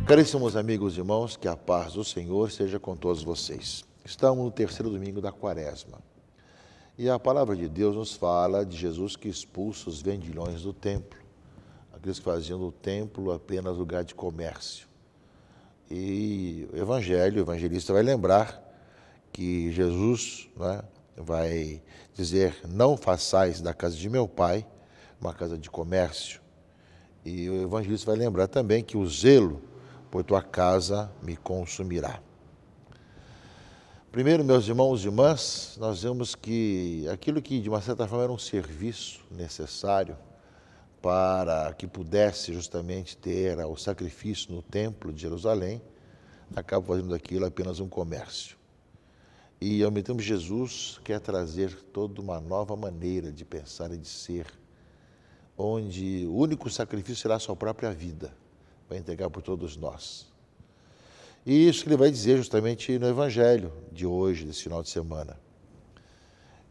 Caríssimos amigos e irmãos, que a paz do Senhor seja com todos vocês. Estamos no terceiro domingo da Quaresma. E a palavra de Deus nos fala de Jesus que expulsa os vendilhões do templo, aqueles que faziam do templo apenas lugar de comércio. E o evangelista vai lembrar que Jesus, vai dizer: não façais da casa de meu pai uma casa de comércio. E o evangelista vai lembrar também que o zelo por tua casa me consumirá. Primeiro, meus irmãos e irmãs, nós vemos que aquilo que de uma certa forma era um serviço necessário para que pudesse justamente ter o sacrifício no templo de Jerusalém, acaba fazendo daquilo apenas um comércio. E ao mesmo tempo Jesus quer trazer toda uma nova maneira de pensar e de ser, onde o único sacrifício será a sua própria vida, vai entregar por todos nós. E isso que ele vai dizer justamente no Evangelho de hoje, desse final de semana.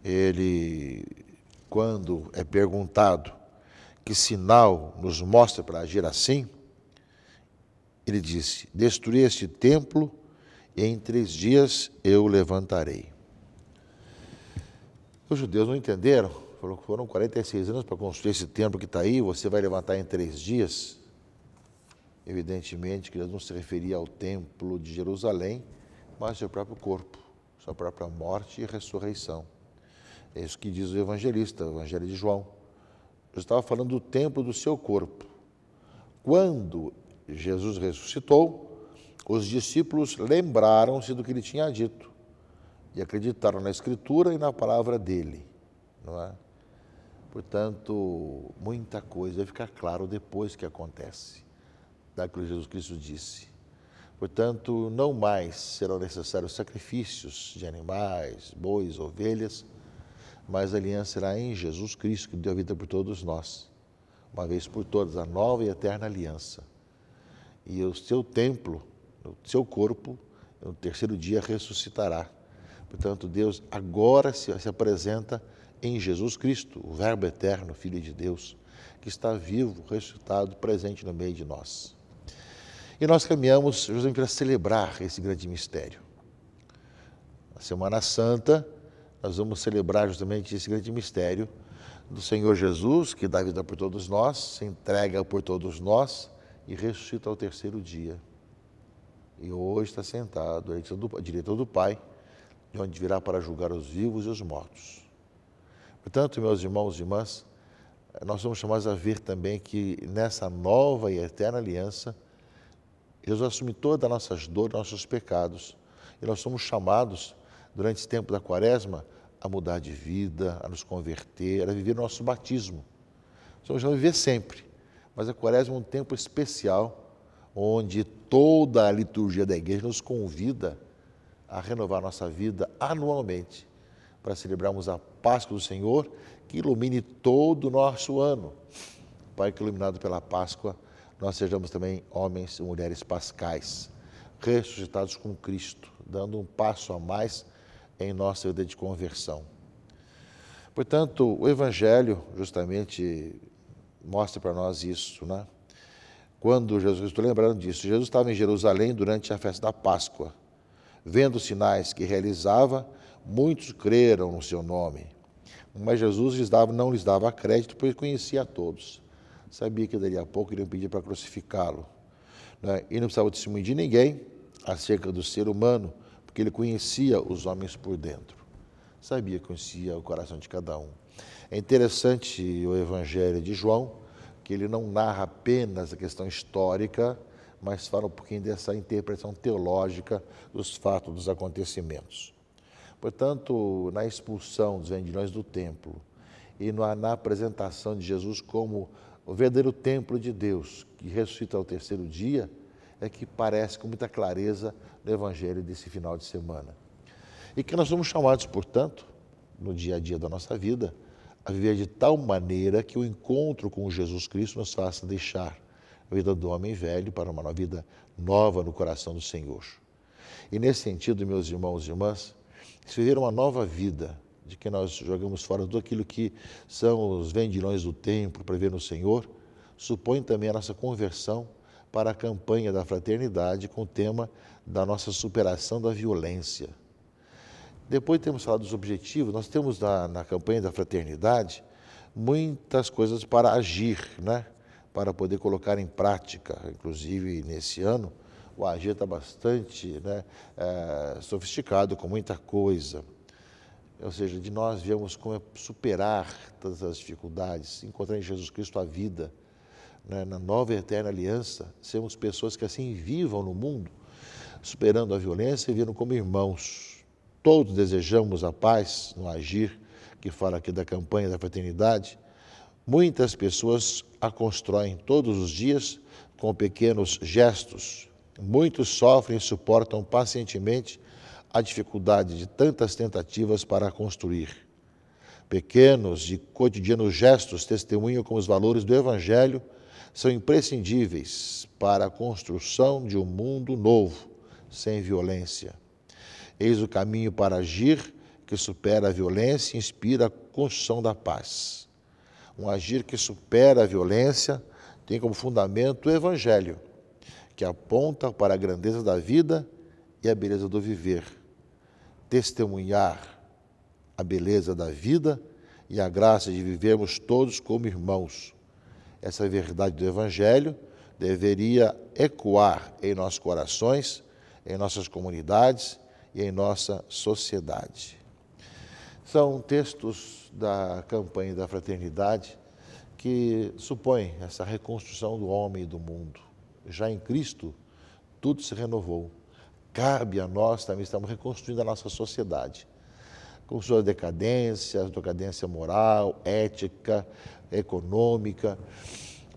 Ele, quando é perguntado que sinal nos mostra para agir assim, ele disse: destruí este templo e em 3 dias eu o levantarei. Os judeus não entenderam, falaram que foram 46 anos para construir esse templo que está aí, você vai levantar em 3 dias? Evidentemente que ele não se referia ao templo de Jerusalém, mas ao seu próprio corpo, sua própria morte e ressurreição. É isso que diz o evangelista, o Evangelho de João. Eu estava falando do templo do seu corpo. Quando Jesus ressuscitou, os discípulos lembraram-se do que ele tinha dito e acreditaram na Escritura e na palavra dele, não é? Portanto, muita coisa vai ficar claro depois que acontece daquilo que Jesus Cristo disse. Portanto, não mais serão necessários sacrifícios de animais, bois, ovelhas, mas a aliança será em Jesus Cristo, que deu a vida por todos nós, uma vez por todas, a nova e eterna aliança. E o seu templo, o seu corpo, no 3º dia ressuscitará. Portanto, Deus agora se apresenta em Jesus Cristo, o Verbo eterno, Filho de Deus, que está vivo, ressuscitado, presente no meio de nós. E nós caminhamos justamente para celebrar esse grande mistério. Na Semana Santa, nós vamos celebrar justamente esse grande mistério do Senhor Jesus, que dá vida por todos nós, se entrega por todos nós e ressuscita ao 3º dia. E hoje está sentado à direita do Pai, de onde virá para julgar os vivos e os mortos. Portanto, meus irmãos e irmãs, nós somos chamados a ver também que nessa nova e eterna aliança, Jesus assume todas as nossas dores, nossos pecados. E nós somos chamados, durante esse tempo da Quaresma, a mudar de vida, a nos converter, a viver o nosso batismo. Somos chamados a viver sempre. Mas a Quaresma é um tempo especial, onde toda a liturgia da Igreja nos convida a renovar nossa vida anualmente, para celebrarmos a Páscoa do Senhor, que ilumine todo o nosso ano. Pai, que iluminado pela Páscoa, nós sejamos também homens e mulheres pascais, ressuscitados com Cristo, dando um passo a mais em nossa vida de conversão. Portanto, o Evangelho justamente mostra para nós isso, né? Quando Jesus, estou lembrando disso, Jesus estava em Jerusalém durante a festa da Páscoa. Vendo os sinais que realizava, muitos creram no seu nome. Mas Jesus não lhes dava crédito, pois conhecia a todos. Sabia que dali a pouco iriam pedir para crucificá-lo, né? E não precisava testemunho de ninguém acerca do ser humano, porque ele conhecia os homens por dentro. Sabia, conhecia o coração de cada um. É interessante o Evangelho de João, que ele não narra apenas a questão histórica, mas fala um pouquinho dessa interpretação teológica dos fatos, dos acontecimentos. Portanto, na expulsão dos vendilhões do templo e na apresentação de Jesus como o verdadeiro templo de Deus, que ressuscita ao 3º dia, é que parece com muita clareza no Evangelho desse final de semana. E que nós somos chamados, portanto, no dia a dia da nossa vida, a viver de tal maneira que o encontro com Jesus Cristo nos faça deixar a vida do homem velho para uma vida nova no coração do Senhor. E nesse sentido, meus irmãos e irmãs, se viver uma nova vida de que nós jogamos fora tudo aquilo que são os vendilhões do templo para ver no Senhor, supõe também a nossa conversão para a campanha da fraternidade com o tema da nossa superação da violência. Depois temos falado dos objetivos, nós temos na campanha da fraternidade muitas coisas para agir, né? Para poder colocar em prática. Inclusive, nesse ano, o agir está bastante, né, sofisticado, com muita coisa. Ou seja, de nós viemos como superar todas as dificuldades, encontrar em Jesus Cristo a vida, né, na nova e eterna aliança, sermos pessoas que assim vivam no mundo, superando a violência e vivendo como irmãos. Todos desejamos a paz no agir, que fala aqui da campanha da fraternidade. Muitas pessoas a constroem todos os dias com pequenos gestos. Muitos sofrem e suportam pacientemente a dificuldade de tantas tentativas para a construir. Pequenos e cotidianos gestos testemunham como os valores do Evangelho são imprescindíveis para a construção de um mundo novo, sem violência. Eis o caminho para agir que supera a violência e inspira a construção da paz. Um agir que supera a violência tem como fundamento o Evangelho, que aponta para a grandeza da vida e a beleza do viver. Testemunhar a beleza da vida e a graça de vivermos todos como irmãos. Essa verdade do Evangelho deveria ecoar em nossos corações, em nossas comunidades e em nossa sociedade. São textos da campanha da fraternidade que supõem essa reconstrução do homem e do mundo. Já em Cristo, tudo se renovou. Cabe a nós também estamos reconstruindo a nossa sociedade, com sua decadência moral, ética, econômica,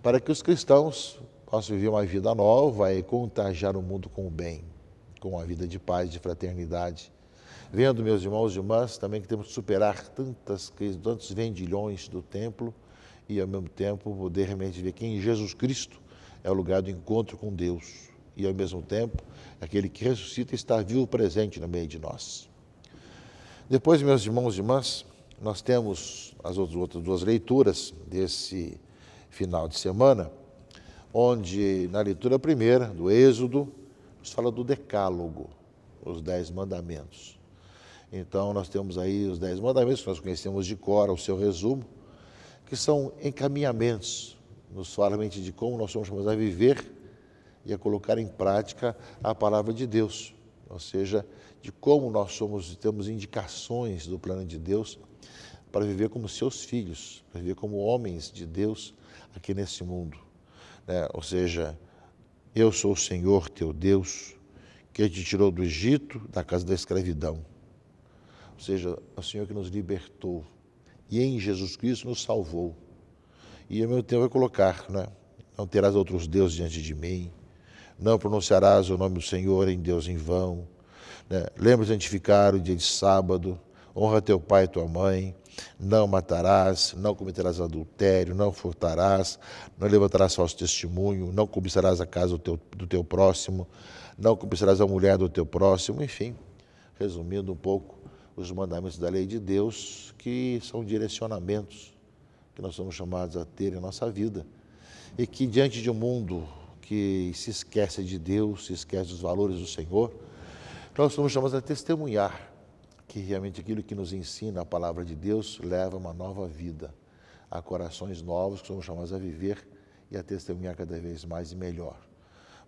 para que os cristãos possam viver uma vida nova e contagiar o mundo com o bem, com a vida de paz, de fraternidade. Vendo, meus irmãos e irmãs, também que temos que superar tantos vendilhões do templo e, ao mesmo tempo, poder realmente ver que em Jesus Cristo é o lugar do encontro com Deus e, ao mesmo tempo, aquele que ressuscita está vivo presente no meio de nós. Depois, meus irmãos e irmãs, nós temos as outras duas leituras desse final de semana, onde na leitura primeira, do Êxodo, nos fala do Decálogo, os 10 mandamentos. Então, nós temos aí os 10 mandamentos, que nós conhecemos de cor, o seu resumo, que são encaminhamentos, nos fala realmente de como nós somos chamados a viver e a colocar em prática a palavra de Deus, ou seja, de como nós temos indicações do plano de Deus para viver como seus filhos, para viver como homens de Deus aqui nesse mundo, né? Ou seja, eu sou o Senhor teu Deus, que te tirou do Egito, da casa da escravidão. Ou seja, é o Senhor que nos libertou e em Jesus Cristo nos salvou. E ao mesmo tempo vai colocar, né? Não terás outros deuses diante de mim, não pronunciarás o nome do Senhor em Deus em vão, né? Lembra de santificar o dia de sábado, honra teu pai e tua mãe, não matarás, não cometerás adultério, não furtarás, não levantarás falso testemunho, não cobiçarás a casa do teu próximo, não cobiçarás a mulher do teu próximo, enfim, resumindo um pouco os mandamentos da lei de Deus, que são direcionamentos que nós somos chamados a ter em nossa vida e que diante de um mundo que se esquece de Deus, se esquece dos valores do Senhor, nós somos chamados a testemunhar que realmente aquilo que nos ensina a palavra de Deus leva a uma nova vida, a corações novos que somos chamados a viver e a testemunhar cada vez mais e melhor.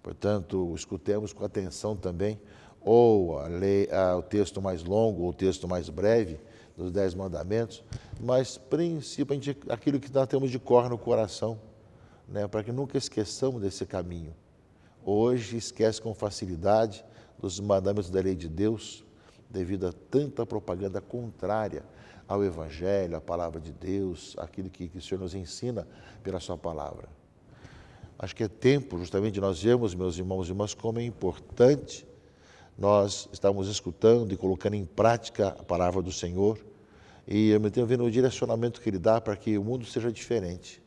Portanto, escutemos com atenção também ou o texto mais longo ou o texto mais breve dos 10 mandamentos, mas principalmente aquilo que nós temos de cor no coração, né, para que nunca esqueçamos desse caminho. Hoje esquece com facilidade dos mandamentos da lei de Deus, devido a tanta propaganda contrária ao Evangelho, à palavra de Deus, aquilo que o Senhor nos ensina pela sua palavra. Acho que é tempo justamente de nós vermos, meus irmãos e irmãs, como é importante nós estamos escutando e colocando em prática a palavra do Senhor e eu me tenho vendo o direcionamento que Ele dá para que o mundo seja diferente.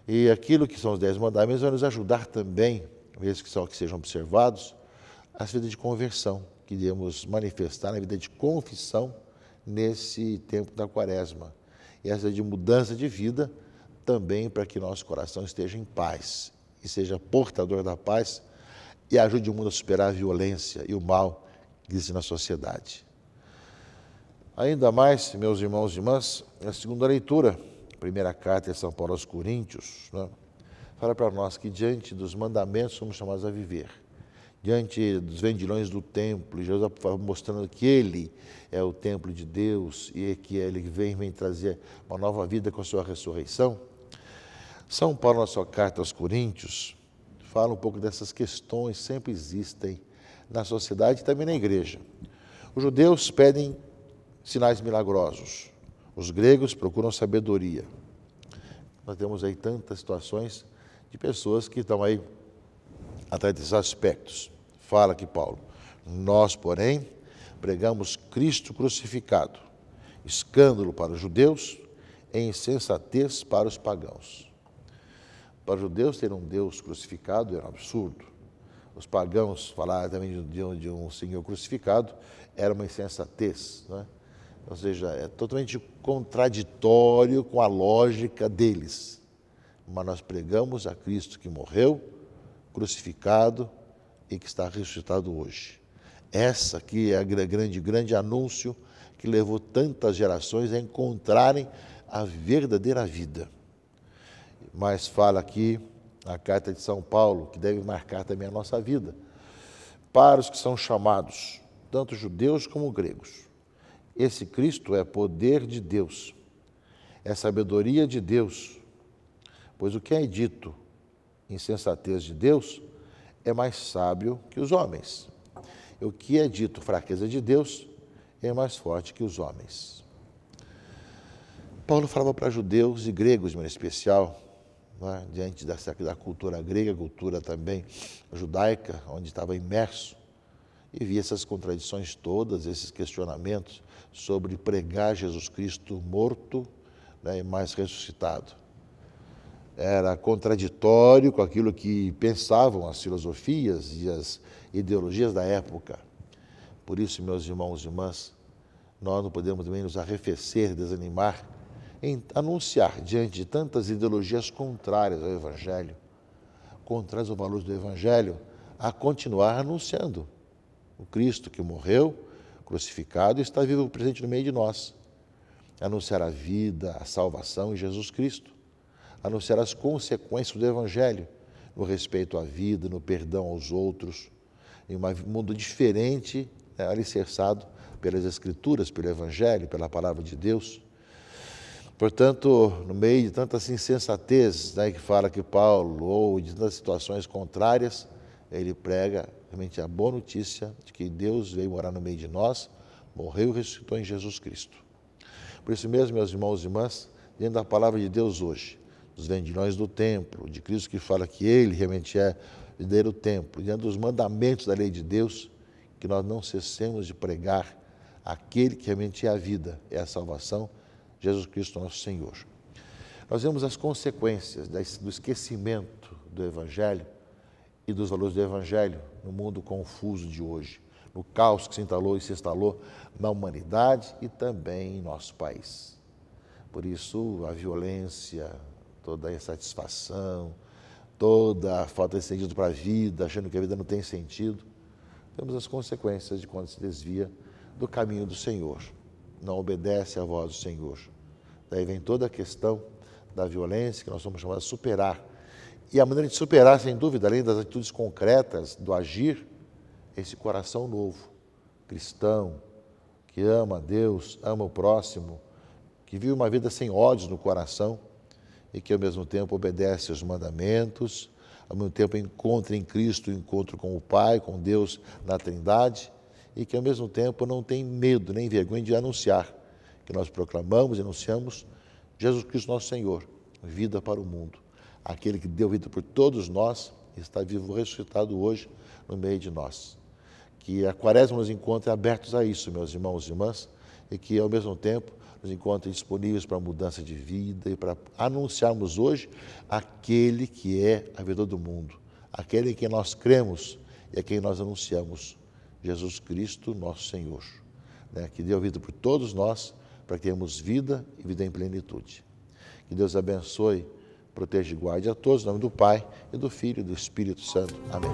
E aquilo que são os 10 mandamentos vai nos ajudar também, mesmo que sejam observados, a vida de conversão, que devemos manifestar na vida de confissão nesse tempo da Quaresma. E essa de mudança de vida também para que nosso coração esteja em paz e seja portador da paz e ajude o mundo a superar a violência e o mal que existe na sociedade. Ainda mais, meus irmãos e irmãs, a segunda leitura, a primeira carta de São Paulo aos Coríntios, né, fala para nós que diante dos mandamentos somos chamados a viver. Diante dos vendilhões do templo, Jesus mostrando que Ele é o templo de Deus e que Ele vem trazer uma nova vida com a sua ressurreição. São Paulo, na sua carta aos Coríntios, fala um pouco dessas questões que sempre existem na sociedade e também na igreja. Os judeus pedem sinais milagrosos, os gregos procuram sabedoria. Nós temos aí tantas situações de pessoas que estão aí atrás desses aspectos. Fala aqui Paulo: nós, porém, pregamos Cristo crucificado, escândalo para os judeus e insensatez para os pagãos. Para os judeus ter um Deus crucificado era um absurdo. Os pagãos falar também de um Senhor crucificado era uma insensatez, né? Ou seja, é totalmente contraditório com a lógica deles. Mas nós pregamos a Cristo que morreu, crucificado e que está ressuscitado hoje. Essa aqui é o grande anúncio que levou tantas gerações a encontrarem a verdadeira vida. Mas fala aqui a carta de São Paulo, que deve marcar também a nossa vida, para os que são chamados, tanto judeus como gregos. Esse Cristo é poder de Deus, é sabedoria de Deus, pois o que é dito insensatez de Deus é mais sábio que os homens. E o que é dito fraqueza de Deus é mais forte que os homens. Paulo falava para judeus e gregos, de maneira especial, né, diante da cultura grega, cultura também judaica, onde estava imerso, e via essas contradições todas, esses questionamentos sobre pregar Jesus Cristo morto, né, e mais ressuscitado. Era contraditório com aquilo que pensavam as filosofias e as ideologias da época. Por isso, meus irmãos e irmãs, nós não podemos também nos arrefecer, desanimar, em anunciar diante de tantas ideologias contrárias ao Evangelho, contrárias aos valores do Evangelho, a continuar anunciando o Cristo que morreu, crucificado e está vivo presente no meio de nós. Anunciar a vida, a salvação em Jesus Cristo. Anunciar as consequências do Evangelho, no respeito à vida, no perdão aos outros, em um mundo diferente, né, alicerçado pelas Escrituras, pelo Evangelho, pela Palavra de Deus. Portanto, no meio de tantas insensatezes, né, que fala que Paulo, ou de tantas situações contrárias, ele prega realmente a boa notícia de que Deus veio morar no meio de nós, morreu e ressuscitou em Jesus Cristo. Por isso mesmo, meus irmãos e irmãs, dentro da Palavra de Deus hoje, dos vendilhões do templo, de Cristo que fala que Ele realmente é o verdadeiro templo, diante dos mandamentos da lei de Deus, que nós não cessemos de pregar aquele que realmente é a vida, é a salvação, Jesus Cristo nosso Senhor. Nós vemos as consequências do esquecimento do Evangelho e dos valores do Evangelho no mundo confuso de hoje, no caos que se instalou na humanidade e também em nosso país. Por isso, a violência, toda a insatisfação, toda a falta de sentido para a vida, achando que a vida não tem sentido, temos as consequências de quando se desvia do caminho do Senhor, não obedece à voz do Senhor. Daí vem toda a questão da violência que nós somos chamados a superar. E a maneira de superar, sem dúvida, além das atitudes concretas, do agir, é esse coração novo, cristão, que ama a Deus, ama o próximo, que vive uma vida sem ódios no coração e que, ao mesmo tempo, obedece aos mandamentos, ao mesmo tempo, encontra em Cristo o encontro com o Pai, com Deus na Trindade, e que, ao mesmo tempo, não tem medo nem vergonha de anunciar que nós proclamamos e anunciamos Jesus Cristo nosso Senhor, vida para o mundo. Aquele que deu vida por todos nós, está vivo, ressuscitado hoje no meio de nós. Que a Quaresma nos encontre abertos a isso, meus irmãos e irmãs, e que, ao mesmo tempo, nos encontre disponíveis para a mudança de vida e para anunciarmos hoje aquele que é a vida do mundo, aquele em quem nós cremos e a quem nós anunciamos, Jesus Cristo, nosso Senhor. né, que deu vida por todos nós, para que tenhamos vida e vida em plenitude. Que Deus abençoe, proteja e guarde a todos, em nome do Pai, e do Filho e do Espírito Santo. Amém.